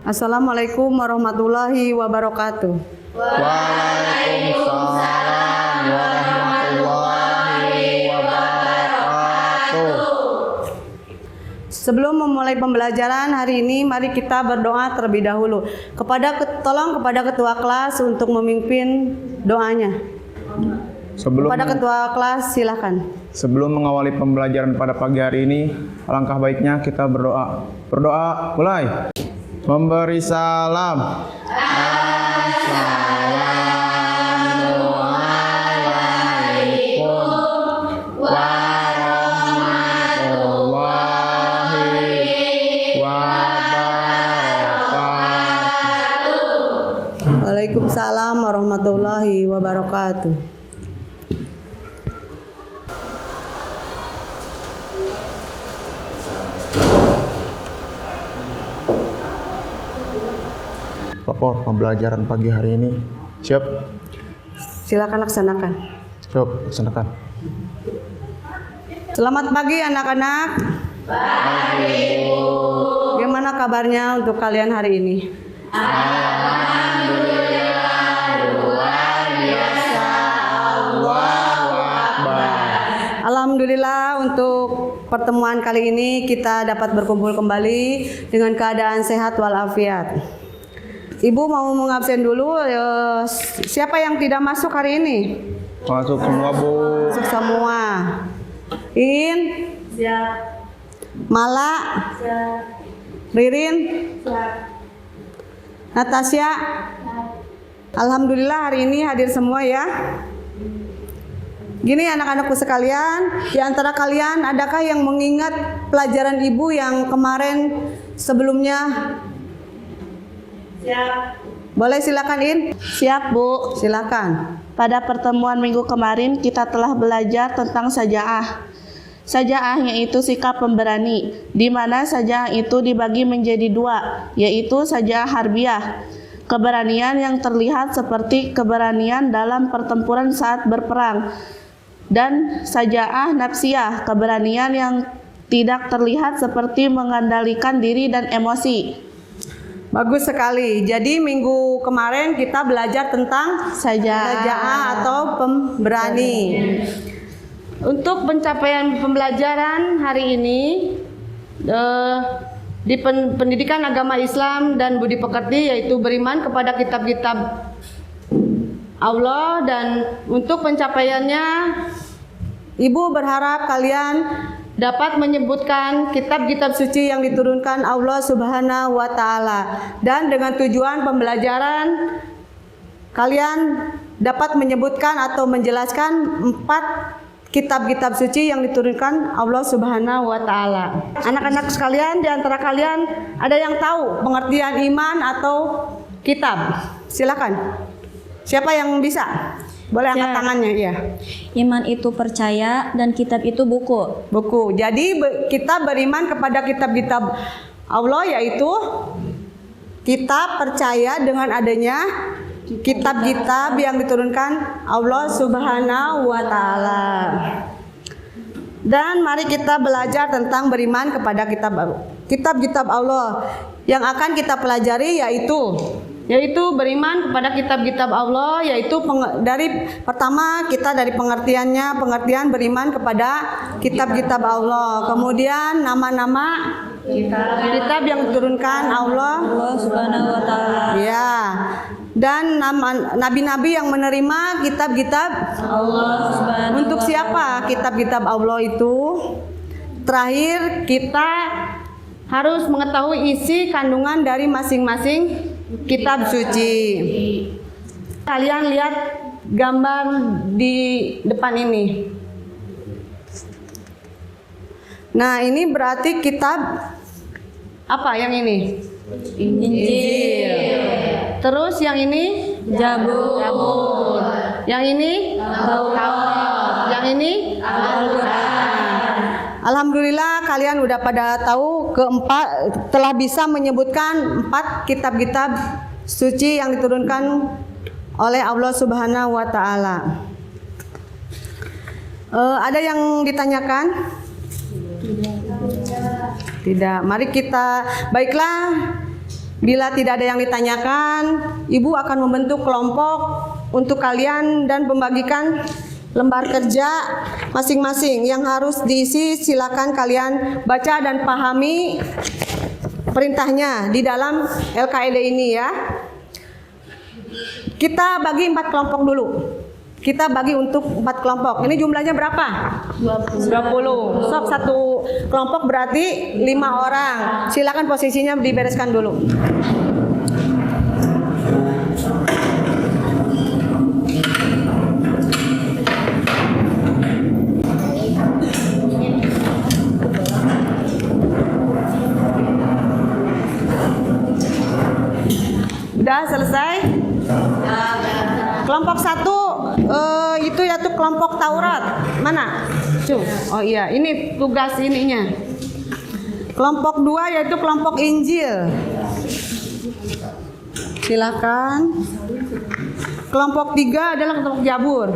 Assalamualaikum warahmatullahi wabarakatuh. Waalaikumsalam warahmatullahi wabarakatuh. Sebelum memulai pembelajaran hari ini, mari kita berdoa terlebih dahulu. Tolong kepada ketua kelas untuk memimpin doanya. Kepada ketua kelas, silakan. Sebelum mengawali pembelajaran pada pagi hari ini, alangkah baiknya kita berdoa. Berdoa, mulai. Memberi salam. Assalamualaikum warahmatullahi wabarakatuh. Waalaikumsalam warahmatullahi wabarakatuh. Lapor pembelajaran pagi hari ini. Siap? Silakan laksanakan. Siap, laksanakan. Selamat pagi anak-anak. Pagi, Bu. Bagaimana kabarnya untuk kalian hari ini? Alhamdulillah, luar biasa. Allahu Akbar. Alhamdulillah, untuk pertemuan kali ini kita dapat berkumpul kembali dengan keadaan sehat walafiat. Ibu mau mengabsen dulu. Siapa yang tidak masuk hari ini? Masuk semua, Bu. Masuk semua. In? Siap. Mala? Siap. Ririn? Siap. Natasya? Siap. Alhamdulillah hari ini hadir semua ya. Gini anak-anakku sekalian, di antara kalian adakah yang mengingat pelajaran ibu yang kemarin sebelumnya? Siap. Boleh silakan In. Siap, Bu. Silakan. Pada pertemuan minggu kemarin kita telah belajar tentang saja'ah. Saja'ah yaitu sikap pemberani, di mana saja'ah itu dibagi menjadi dua, yaitu saja'ah harbiah, keberanian yang terlihat seperti keberanian dalam pertempuran saat berperang, dan saja'ah nafsiyah, keberanian yang tidak terlihat seperti mengendalikan diri dan emosi. Bagus sekali. Jadi minggu kemarin kita belajar tentang saja'ah atau pemberani. Untuk pencapaian pembelajaran hari ini di pendidikan agama Islam dan budi pekerti, yaitu beriman kepada kitab-kitab Allah, dan untuk pencapaiannya Ibu berharap kalian dapat menyebutkan kitab-kitab suci yang diturunkan Allah Subhanahu wa Ta'ala, dan dengan tujuan pembelajaran kalian dapat menyebutkan atau menjelaskan 4 kitab-kitab suci yang diturunkan Allah Subhanahu wa Ta'ala. Anak-anak sekalian, di antara kalian ada yang tahu pengertian iman atau kitab? Silakan. Siapa yang bisa? Boleh angkat tangannya, ya. Iman itu percaya dan kitab itu buku. Buku. Jadi kita beriman kepada kitab-kitab Allah, yaitu kita percaya dengan adanya kitab-kitab yang diturunkan Allah Subhanahu wa Ta'ala. Dan mari kita belajar tentang beriman kepada kitab-kitab Allah. Yang akan kita pelajari yaitu beriman kepada kitab-kitab Allah, yaitu dari pertama kita dari pengertian beriman kepada kitab-kitab Allah, kemudian nama-nama kitab yang diturunkan Allah Subhanahu wa Ta'ala. Ya. Dan nama nabi-nabi yang menerima kitab-kitab Allah Subhanahu untuk siapa kitab-kitab Allah itu? Terakhir, kita harus mengetahui isi kandungan dari masing-masing kitab suci. Kalian lihat gambar di depan ini. Nah, ini berarti kitab apa yang ini? Injil. Terus yang ini? Zabur. Yang ini? Taurat. Yang ini? Al-Quran. Alhamdulillah kalian udah pada tahu telah bisa menyebutkan 4 kitab-kitab suci yang diturunkan oleh Allah Subhanahu wa Ta'ala. Ada yang ditanyakan? Tidak. Mari kita, baiklah, Bila tidak ada yang ditanyakan, Ibu akan membentuk kelompok untuk kalian dan membagikan lembar kerja masing-masing yang harus diisi. Silakan kalian baca dan pahami perintahnya di dalam LKED ini ya. Kita bagi 4 kelompok dulu. Kita bagi untuk 4 kelompok. Ini jumlahnya berapa? 20. Sok satu kelompok berarti 5 orang. Silakan posisinya dibereskan dulu. Udah selesai? Kelompok 1 itu yaitu kelompok Taurat. Mana? Oh iya, ini tugas ininya. Kelompok 2 yaitu kelompok Injil. Silakan. Kelompok 3 adalah kelompok Jabur.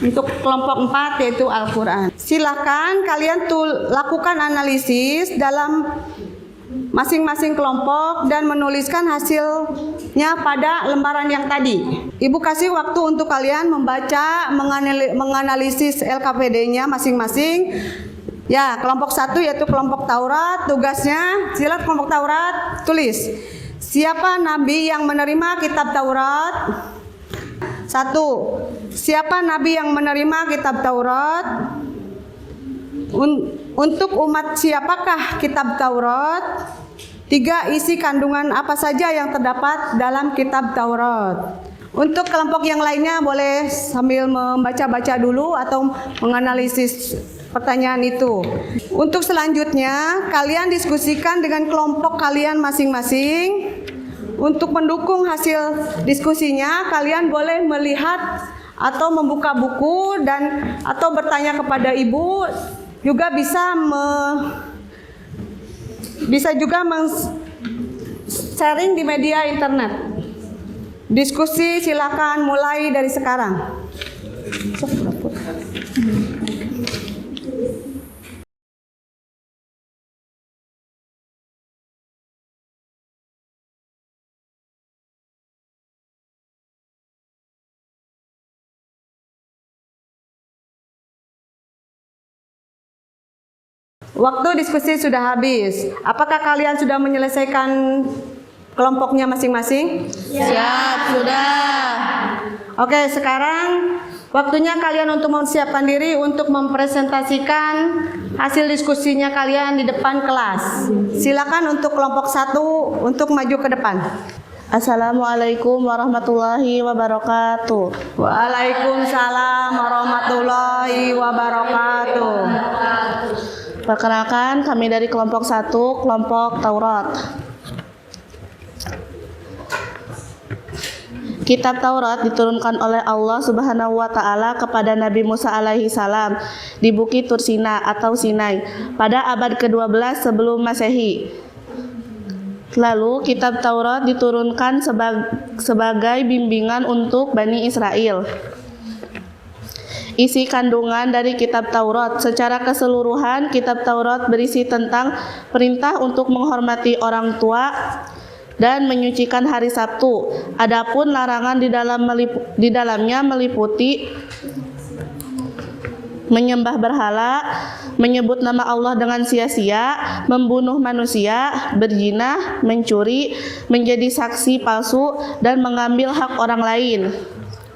Untuk kelompok 4 yaitu Al-Quran. Silakan kalian lakukan analisis dalam masing-masing kelompok dan menuliskan hasilnya pada lembaran yang tadi. Ibu kasih waktu untuk kalian membaca, menganalisis LKPD-nya masing-masing. Ya, kelompok 1 yaitu kelompok Taurat. Tugasnya, silat kelompok Taurat, tulis. Siapa nabi yang menerima kitab Taurat? 1. Siapa nabi yang menerima kitab Taurat? Untuk umat siapakah kitab Taurat? 3. Isi kandungan apa saja yang terdapat dalam kitab Taurat. Untuk kelompok yang lainnya boleh sambil membaca-baca dulu atau menganalisis pertanyaan itu. Untuk selanjutnya, kalian diskusikan dengan kelompok kalian masing-masing. Untuk mendukung hasil diskusinya, kalian boleh melihat atau membuka buku dan atau bertanya kepada ibu. Juga bisa juga sharing di media internet. Diskusi silakan mulai dari sekarang. Waktu diskusi sudah habis. Apakah kalian sudah menyelesaikan kelompoknya masing-masing? Siap, sudah. Oke, sekarang waktunya kalian untuk mempersiapkan diri untuk mempresentasikan hasil diskusinya kalian di depan kelas. Silakan untuk kelompok 1 untuk maju ke depan. Assalamualaikum warahmatullahi wabarakatuh. Waalaikumsalam warahmatullahi wabarakatuh. Perkenalkan, kami dari kelompok 1, kelompok Taurat. Kitab Taurat diturunkan oleh Allah Subhanahu wa taala kepada Nabi Musa alaihi salam di Bukit Tursina atau Sinai pada abad ke-12 sebelum Masehi. Lalu kitab Taurat diturunkan sebagai bimbingan untuk Bani Israel. Isi kandungan dari kitab Taurat. Secara keseluruhan, kitab Taurat berisi tentang perintah untuk menghormati orang tua dan menyucikan hari Sabtu. Adapun larangan di dalamnya meliputi menyembah berhala, menyebut nama Allah dengan sia-sia, membunuh manusia, berzina, mencuri, menjadi saksi palsu, dan mengambil hak orang lain.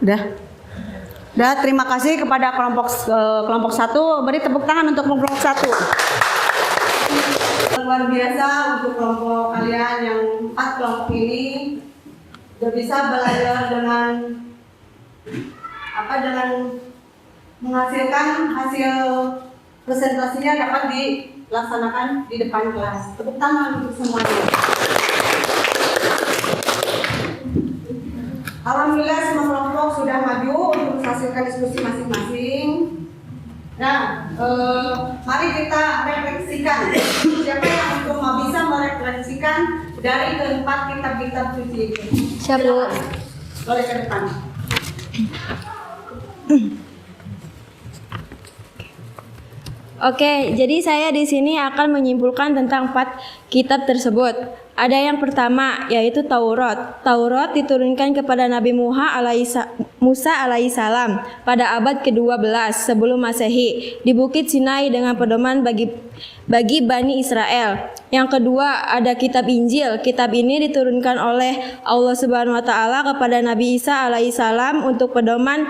Udah, terima kasih kepada kelompok 1. Beri tepuk tangan untuk kelompok 1. Luar biasa untuk kelompok kalian yang 4 kelompok ini sudah bisa belajar dengan menghasilkan hasil presentasinya dapat dilaksanakan di depan kelas. Tepuk tangan untuk semuanya. Alhamdulillah semua kelompok sudah maju untuk menghasilkan diskusi masing-masing. Nah, mari kita refleksikan. Siapa yang bisa merefleksikan dari keempat kitab-kitab suci itu? Siap, Bu. Boleh ke depan. Oke, jadi saya di sini akan menyimpulkan tentang 4 kitab tersebut. Ada yang pertama, yaitu Taurat. Taurat diturunkan kepada Nabi Musa alaihissalam pada abad ke-12 sebelum Masehi di Bukit Sinai dengan pedoman bagi Bani Israel. Yang kedua, ada kitab Injil. Kitab ini diturunkan oleh Allah Subhanahu wa taala kepada Nabi Isa alaihissalam untuk pedoman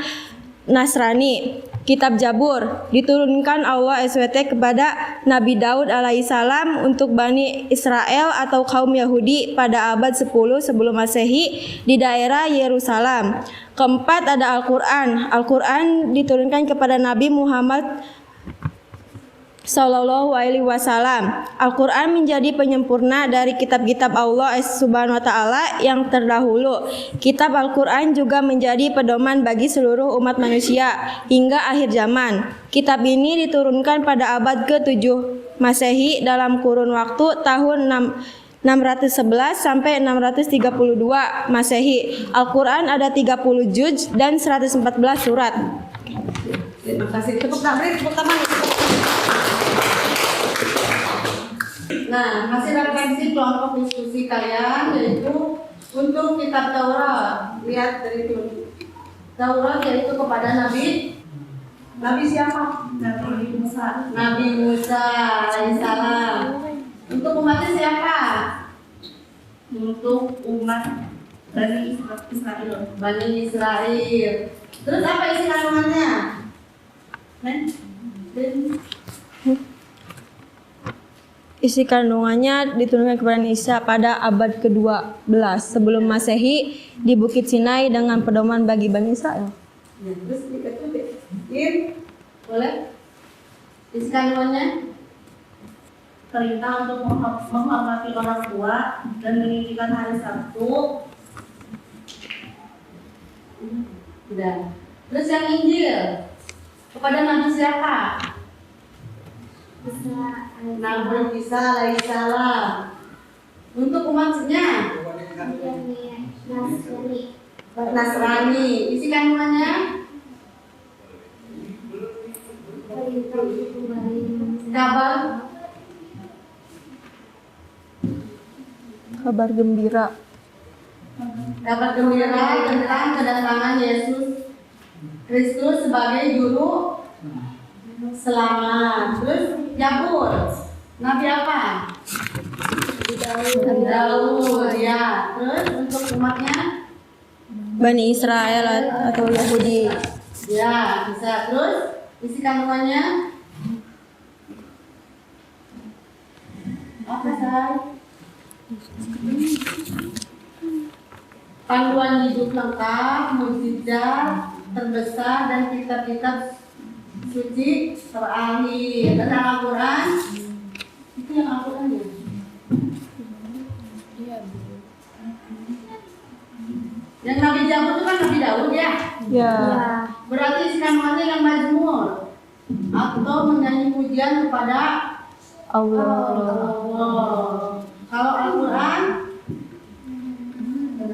Nasrani. Kitab Jabur diturunkan Allah SWT kepada Nabi Daud alaihissalam untuk Bani Israel atau kaum Yahudi pada abad 10 sebelum Masehi di daerah Yerusalem. Keempat, ada Al-Quran. Al-Quran diturunkan kepada Nabi Muhammad Sallallahu Alaihi Wasallam. Al-Quran menjadi penyempurna dari kitab-kitab Allah Subhanahu Wa Taala yang terdahulu. Kitab Al-Quran juga menjadi pedoman bagi seluruh umat manusia hingga akhir zaman. Kitab ini diturunkan pada abad ke-7 Masehi dalam kurun waktu tahun 611 sampai 632 Masehi. Al-Quran ada 30 juz dan 114 surat. Terima kasih. Tepuk tangan. Nah, hasil refleksi kelompok diskusi kalian yaitu untuk kitab Taurat. Lihat dari itu. Taurat yaitu kepada Nabi siapa? Nabi Musa alaihissalam. Untuk umatnya siapa? Untuk umat Bani Israel. Terus apa isi kandungannya? Isi kandungannya diturunkan kepada Isa pada abad ke-12 sebelum Masehi di Bukit Sinai dengan pedoman bagi Bani Israel. Ya, terus boleh? Isi kandungannya? Perintah untuk menghormati orang tua dan meninggikan hari Sabtu. Udah. Terus yang Injil kepada Nabi siapa? Nabi Isa alaihissalam. Untuk umatnya Nasrani. Isi kandungannya Kabar gembira. Kabar gembira tentang kedatangan Yesus Kristus sebagai juru selamat. Terus Jabur, Nabi apa? Daud ya. Terus untuk umatnya Bani Israel atau Yahudi. ya bisa. Terus isi kandungannya apa say? Panduan hidup lengkap, mukjizat terbesar dan kitab-kitab suci terakhir. Dan Al-Quran itu yang Al-Quran ya. Yang Nabi Jabur itu kan Nabi Daud ya. Ya. Berarti isi kandungannya yang Mazmur atau menyanyi pujian kepada Allah. Allah. Kalau Al-Quran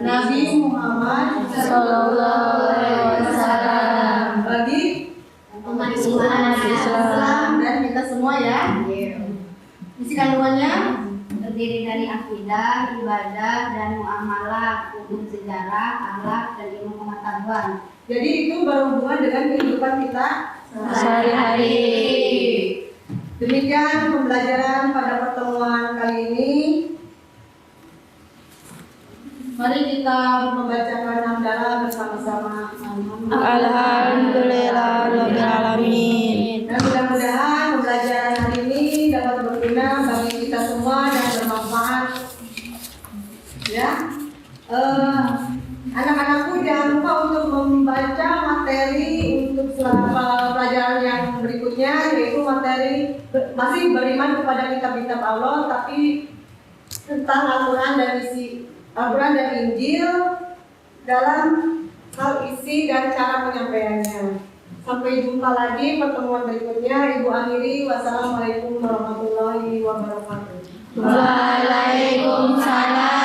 Nabi Muhammad Sallallahu Alaihi Wasallam bagi umat Islam dan kita semua ya. Isi kandungannya terdiri dari akidah, ibadah, dan muamalah, hukum sejarah, akhlak, dan ilmu pengetahuan. jadi itu berhubungan dengan kehidupan kita Sehari-hari. Demikian pembelajaran pada pertemuan kali ini. Mari kita membacakan hamdalah bersama-sama. Alhamdulillahirabbil alamin. Dan mudah-mudahan pembelajaran hari ini dapat berguna bagi kita semua dan bermanfaat. Ya, anak-anakku jangan lupa untuk membaca materi untuk pelajaran yang berikutnya, yaitu materi masih beriman kepada kitab-kitab Allah, tapi tentang Al-Quran dan isi Al-Quran dan Injil dalam hal isi dan cara penyampaiannya. Sampai jumpa lagi pertemuan berikutnya. Ibu akhiri, wassalamualaikum warahmatullahi wabarakatuh. Waalaikumsalam.